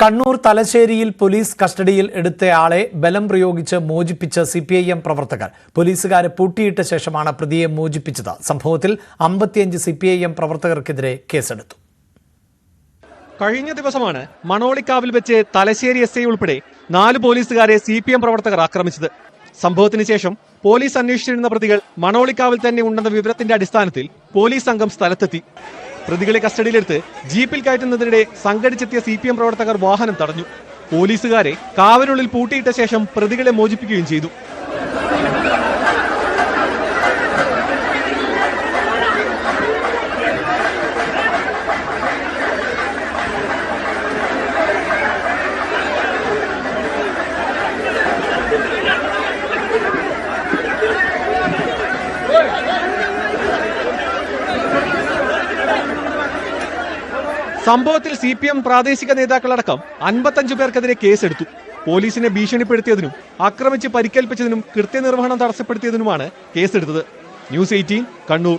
കണ്ണൂർ തലശ്ശേരിയിൽ പോലീസ് കസ്റ്റഡിയിൽ എടുത്തയാളെ ബലം പ്രയോഗിച്ച് മോചിപ്പിച്ച സിപിഐഎം പ്രവർത്തകർ പോലീസുകാരെ പൂട്ടിയിട്ട ശേഷമാണ് പ്രതിയെ മോചിപ്പിച്ചത്. സംഭവത്തിൽ 55 സിപിഐഎം പ്രവർത്തകർക്കെതിരെ കേസെടുത്തു. കഴിഞ്ഞ ദിവസമാണ് മണോളിക്കാവിൽ വെച്ച് തലശ്ശേരി എസ്ഐ ഉൾപ്പെടെ 4 പോലീസുകാരെ സിപിഎം പ്രവർത്തകർ ആക്രമിച്ചത്. സംഭവത്തിന് ശേഷം പോലീസ് അന്വേഷിച്ചിരുന്ന പ്രതികൾ മണോളിക്കാവിൽ തന്നെ ഉണ്ടെന്ന വിവരത്തിന്റെ അടിസ്ഥാനത്തിൽ പോലീസ് സംഘം സ്ഥലത്തെത്തി. പ്രതികളെ കസ്റ്റഡിയിലെടുത്ത് ജീപ്പിൽ കയറ്റുന്നതിനിടെ സംഘടിച്ചെത്തിയ സിപിഎം പ്രവർത്തകർ വാഹനം തടഞ്ഞു. പോലീസുകാരെ കാവിനുള്ളിൽ പൂട്ടിയിട്ട ശേഷം പ്രതികളെ മോചിപ്പിക്കുകയും ചെയ്തു. സംഭവത്തിൽ സിപിഎം പ്രാദേശിക നേതാക്കളടക്കം 55 പേർക്കെതിരെ കേസെടുത്തു. പോലീസിനെ ഭീഷണിപ്പെടുത്തിയതിനും ആക്രമിച്ച് പരിക്കേൽപ്പിച്ചതിനും കൃത്യനിർവഹണം തടസ്സപ്പെടുത്തിയതിനുമാണ് കേസെടുത്തത്. ന്യൂസ് 18 കണ്ണൂർ.